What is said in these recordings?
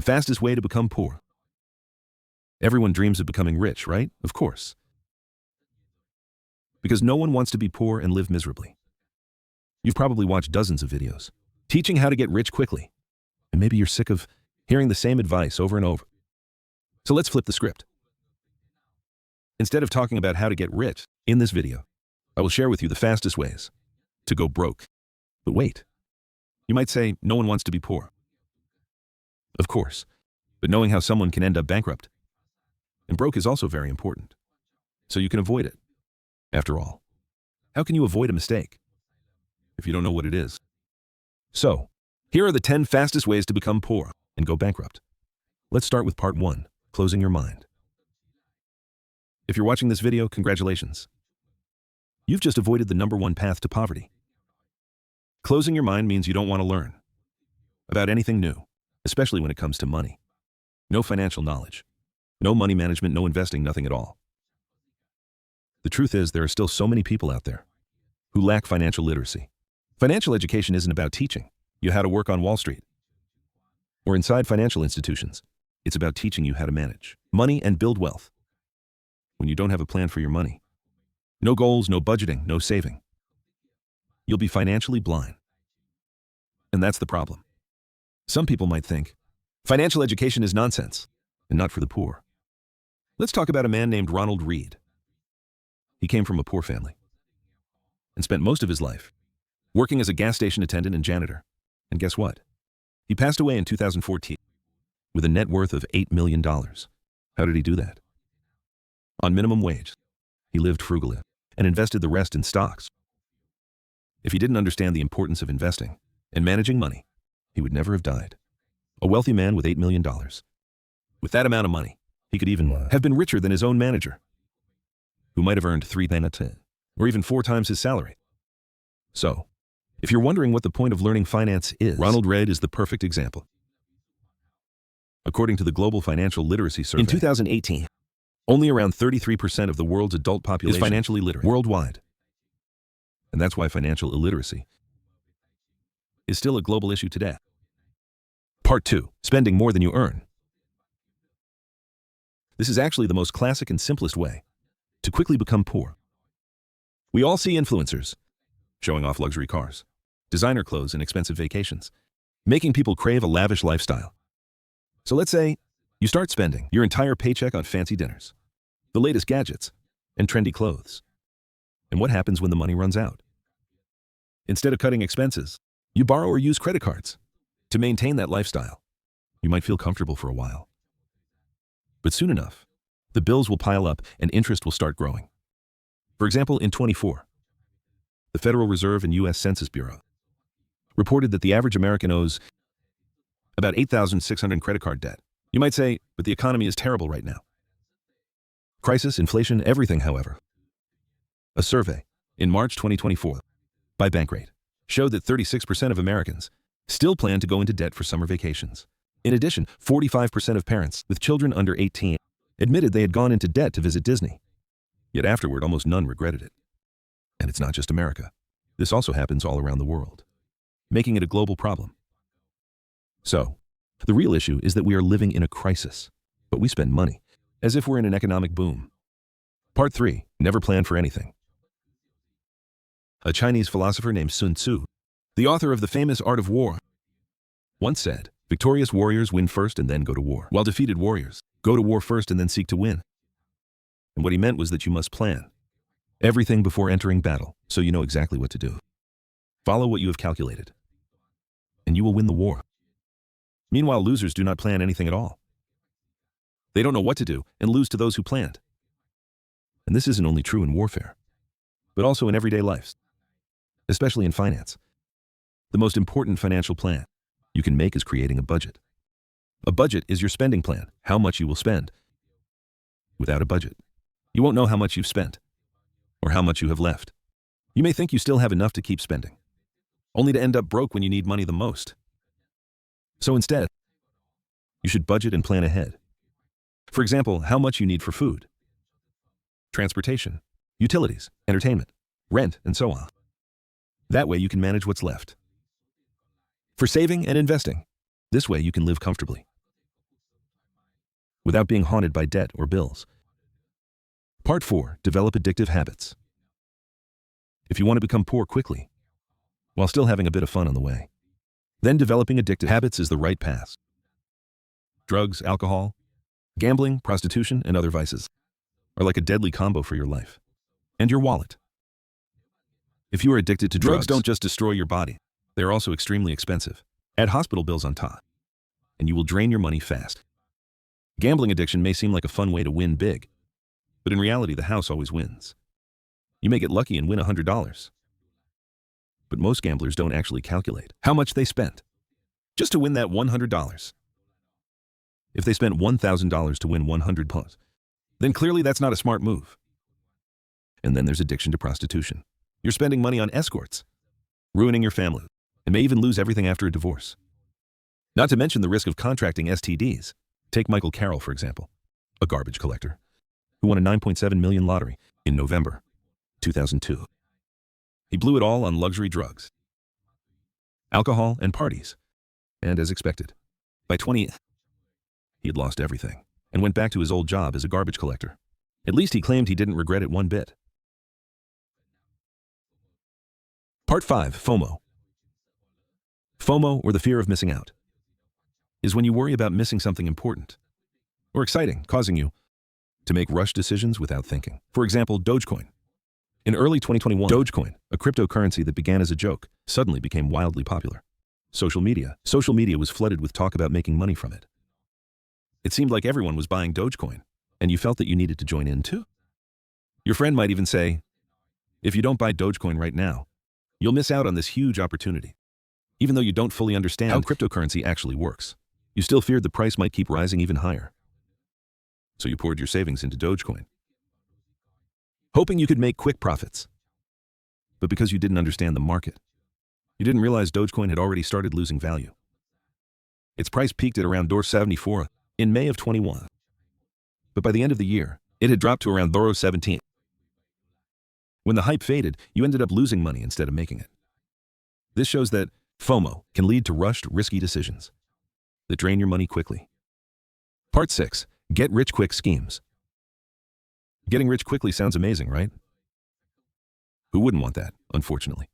fastest way to become poor. Everyone dreams of becoming rich, right? Of course. Because no one wants to be poor and live miserably. You've probably watched dozens of videos teaching how to get rich quickly. And maybe you're sick of hearing the same advice over and over. So let's flip the script. Instead of talking about how to get rich in this video, I will share with you the fastest ways to go broke. But wait, you might say no one wants to be poor. Of course, but knowing how someone can end up bankrupt and broke is also very important, so you can avoid it. After all, how can you avoid a mistake if you don't know what it is? So, here are the 10 fastest ways to become poor and go bankrupt. Let's start with part 1, closing your mind. If you're watching this video, congratulations. You've just avoided the #1 path to poverty. Closing your mind means you don't want to learn about anything new, especially when it comes to money. No financial knowledge, no money management, no investing, nothing at all. The truth is, there are still so many people out there who lack financial literacy. Financial education isn't about teaching you how to work on Wall Street or inside financial institutions. It's about teaching you how to manage money and build wealth. When you don't have a plan for your money, no goals, no budgeting, no saving, you'll be financially blind. And that's the problem. Some people might think financial education is nonsense and not for the poor. Let's talk about a man named Ronald Read. He came from a poor family and spent most of his life working as a gas station attendant and janitor. And guess what? He passed away in 2014 with a net worth of $8 million. How did he do that? On minimum wage. He lived frugally and invested the rest in stocks. If he didn't understand the importance of investing and managing money, he would never have died. A wealthy man with $8 million. With that amount of money, he could even have been richer than his own manager, who might have earned 3 times or even 4 times his salary. So, if you're wondering what the point of learning finance is, Ronald Read is the perfect example. According to the Global Financial Literacy Survey, in 2018, only around 33% of the world's adult population is financially literate worldwide. And that's why financial illiteracy is still a global issue today. Part 2, spending more than you earn. This is actually the most classic and simplest way to quickly become poor. We all see influencers showing off luxury cars, designer clothes, and expensive vacations, making people crave a lavish lifestyle. So let's say you start spending your entire paycheck on fancy dinners, the latest gadgets, and trendy clothes. And what happens when the money runs out? Instead of cutting expenses, you borrow or use credit cards to maintain that lifestyle. You might feel comfortable for a while, but soon enough, the bills will pile up and interest will start growing. For example, in 2024, the Federal Reserve and U.S. Census Bureau reported that the average American owes about $8,600 credit card debt. You might say, but the economy is terrible right now. Crisis, inflation, everything, however. A survey in March 2024 by Bankrate showed that 36% of Americans still plan to go into debt for summer vacations. In addition, 45% of parents with children under 18 admitted they had gone into debt to visit Disney. Yet afterward, almost none regretted it. And it's not just America. This also happens all around the world, making it a global problem. So, the real issue is that we are living in a crisis, but we spend money as if we're in an economic boom. Part 3, never plan for anything. A Chinese philosopher named Sun Tzu, the author of the famous Art of War, once said, "Victorious warriors win first and then go to war, while defeated warriors go to war first and then seek to win." And what he meant was that you must plan everything before entering battle, so you know exactly what to do. Follow what you have calculated, and you will win the war. Meanwhile, losers do not plan anything at all. They don't know what to do and lose to those who planned. And this isn't only true in warfare, but also in everyday life, especially in finance. The most important financial plan you can make is creating a budget. A budget is your spending plan, how much you will spend. Without a budget, you won't know how much you've spent or how much you have left. You may think you still have enough to keep spending, only to end up broke when you need money the most. So instead, you should budget and plan ahead. For example, how much you need for food, transportation, utilities, entertainment, rent, and so on. That way you can manage what's left. For saving and investing, this way you can live comfortably. without being haunted by debt or bills. Part 4. Develop addictive habits. If you want to become poor quickly, while still having a bit of fun on the way, then developing addictive habits is the right path. Drugs, alcohol, gambling, prostitution, and other vices are like a deadly combo for your life and your wallet. If you are addicted to drugs, don't just destroy your body. They are also extremely expensive. Add hospital bills on top, and you will drain your money fast. Gambling addiction may seem like a fun way to win big, but in reality, the house always wins. You may get lucky and win $100. But most gamblers don't actually calculate how much they spent just to win that $100. If they spent $1,000 to win 100 plus, then clearly that's not a smart move. And then there's addiction to prostitution. You're spending money on escorts, ruining your family, and may even lose everything after a divorce. Not to mention the risk of contracting STDs. Take Michael Carroll, for example, a garbage collector who won a $9.7 million lottery in November 2002. He blew it all on luxury drugs, alcohol, and parties. And as expected, by 20, he had lost everything and went back to his old job as a garbage collector. At least he claimed he didn't regret it one bit. Part 5. FOMO. FOMO, or the fear of missing out, is when you worry about missing something important or exciting, causing you to make rush decisions without thinking. For example, Dogecoin. In early 2021, Dogecoin, a cryptocurrency that began as a joke, suddenly became wildly popular. Social media was flooded with talk about making money from it. It seemed like everyone was buying Dogecoin, and you felt that you needed to join in too. Your friend might even say, if you don't buy Dogecoin right now, you'll miss out on this huge opportunity. Even though you don't fully understand how cryptocurrency actually works, you still feared the price might keep rising even higher. So you poured your savings into Dogecoin, hoping you could make quick profits. But because you didn't understand the market, you didn't realize Dogecoin had already started losing value. Its price peaked at around $74 in May of 21. But by the end of the year, it had dropped to around $17. When the hype faded, you ended up losing money instead of making it. This shows that FOMO can lead to rushed, risky decisions that drain your money quickly. Part 6. Get rich quick schemes. Getting rich quickly sounds amazing, right? Who wouldn't want that, unfortunately?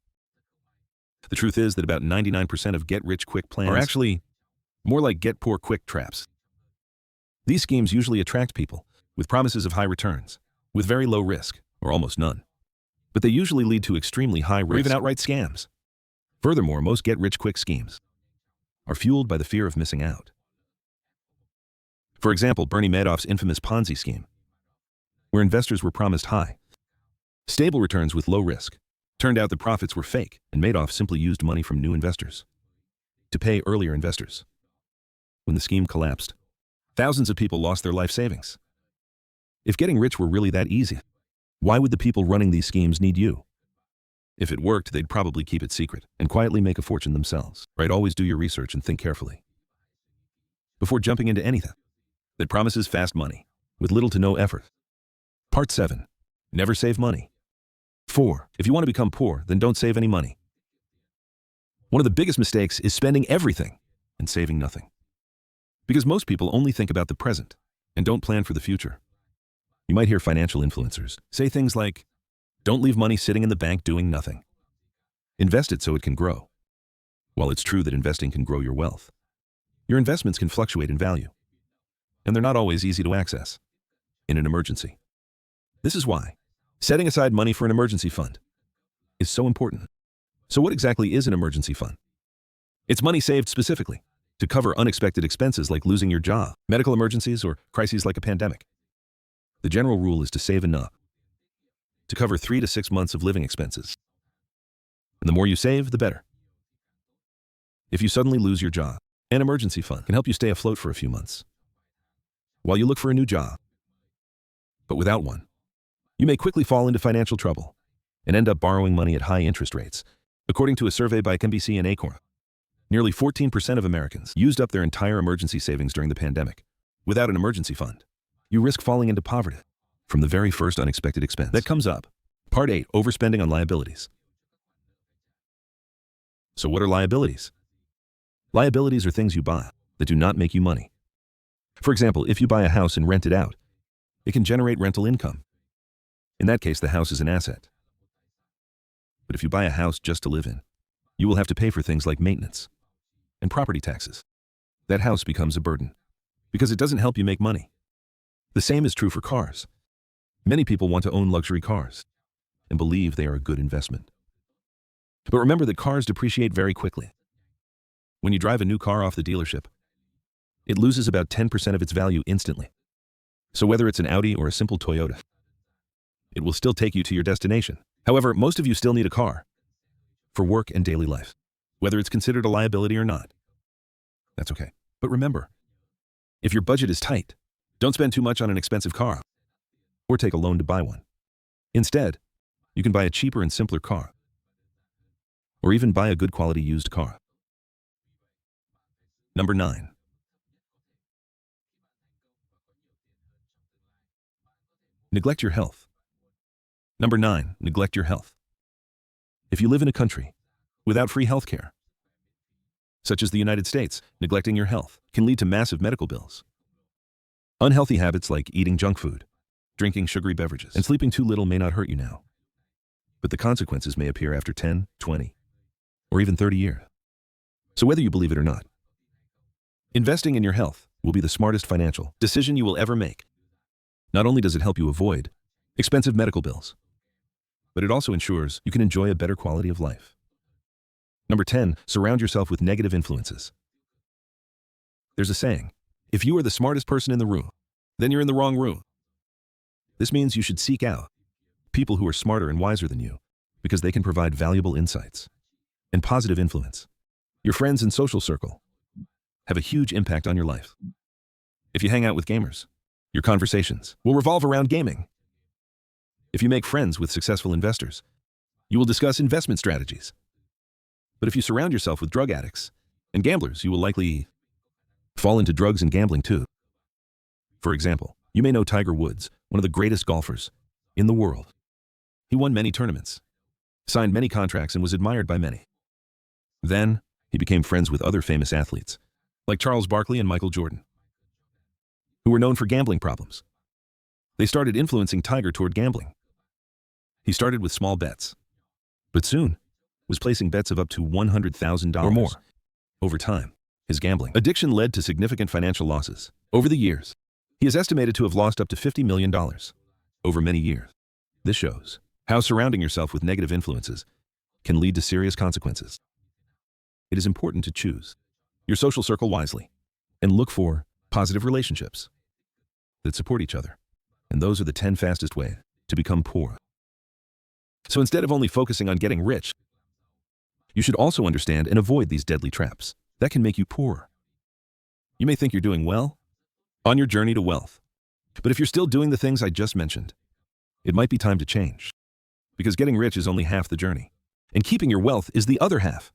The truth is that about 99% of get-rich-quick plans are actually more like get-poor-quick traps. These schemes usually attract people with promises of high returns, with very low risk, or almost none. But they usually lead to extremely high risk or even outright scams. Furthermore, most get-rich-quick schemes are fueled by the fear of missing out. For example, Bernie Madoff's infamous Ponzi scheme, where investors were promised high, stable returns with low risk. Turned out the profits were fake, and Madoff simply used money from new investors to pay earlier investors. When the scheme collapsed, thousands of people lost their life savings. If getting rich were really that easy, why would the people running these schemes need you? If it worked, they'd probably keep it secret and quietly make a fortune themselves. Right? Always do your research and think carefully before jumping into anything that promises fast money with little to no effort. Part 7. Never save money. 4. If you want to become poor, then don't save any money. One of the biggest mistakes is spending everything and saving nothing. Because most people only think about the present and don't plan for the future. You might hear financial influencers say things like, don't leave money sitting in the bank doing nothing. Invest it so it can grow. While it's true that investing can grow your wealth, your investments can fluctuate in value, and they're not always easy to access in an emergency. This is why setting aside money for an emergency fund is so important. So what exactly is an emergency fund? It's money saved specifically to cover unexpected expenses like losing your job, medical emergencies, or crises like a pandemic. The general rule is to save enough to cover 3 to 6 months of living expenses. And the more you save, the better. If you suddenly lose your job, an emergency fund can help you stay afloat for a few months while you look for a new job. But without one, you may quickly fall into financial trouble and end up borrowing money at high interest rates. According to a survey by NBC and Acorn, nearly 14% of Americans used up their entire emergency savings during the pandemic. Without an emergency fund, you risk falling into poverty from the very first unexpected expense that comes up. Part 8. Overspending on liabilities. So what are liabilities? Liabilities are things you buy that do not make you money. For example, if you buy a house and rent it out, it can generate rental income. In that case, the house is an asset. But if you buy a house just to live in, you will have to pay for things like maintenance and property taxes. That house becomes a burden because it doesn't help you make money. The same is true for cars. Many people want to own luxury cars and believe they are a good investment. But remember that cars depreciate very quickly. When you drive a new car off the dealership, it loses about 10% of its value instantly. So whether it's an Audi or a simple Toyota, it will still take you to your destination. However, most of you still need a car for work and daily life, whether it's considered a liability or not. That's okay. But remember, if your budget is tight, don't spend too much on an expensive car or take a loan to buy one. Instead, you can buy a cheaper and simpler car, or even buy a good quality used car. Number 9. Neglect your health. Number 9, neglect your health. If you live in a country without free health care, such as the United States, neglecting your health can lead to massive medical bills. Unhealthy habits like eating junk food, drinking sugary beverages, and sleeping too little may not hurt you now, but the consequences may appear after 10, 20, or even 30 years. So whether you believe it or not, investing in your health will be the smartest financial decision you will ever make. Not only does it help you avoid expensive medical bills, but it also ensures you can enjoy a better quality of life. Number 10, surround yourself with negative influences. There's a saying, if you are the smartest person in the room, then you're in the wrong room. This means you should seek out people who are smarter and wiser than you because they can provide valuable insights and positive influence. Your friends and social circle have a huge impact on your life. If you hang out with gamers, your conversations will revolve around gaming. If you make friends with successful investors, you will discuss investment strategies. But if you surround yourself with drug addicts and gamblers, you will likely fall into drugs and gambling too. For example, you may know Tiger Woods, one of the greatest golfers in the world. He won many tournaments, signed many contracts, and was admired by many. Then, he became friends with other famous athletes, like Charles Barkley and Michael Jordan, who were known for gambling problems. They started influencing Tiger toward gambling. He started with small bets, but soon was placing bets of up to $100,000 or more. Over time, his gambling addiction led to significant financial losses. Over the years, he is estimated to have lost up to $50 million over many years. This shows how surrounding yourself with negative influences can lead to serious consequences. It is important to choose your social circle wisely and look for positive relationships that support each other. And those are the 10 fastest ways to become poor. So instead of only focusing on getting rich, you should also understand and avoid these deadly traps that can make you poor. You may think you're doing well on your journey to wealth, but if you're still doing the things I just mentioned, it might be time to change. Because getting rich is only half the journey, and keeping your wealth is the other half.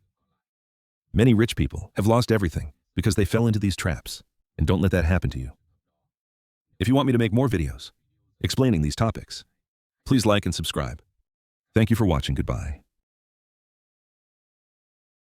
Many rich people have lost everything because they fell into these traps, and don't let that happen to you. If you want me to make more videos explaining these topics, please like and subscribe. Thank you for watching. Goodbye.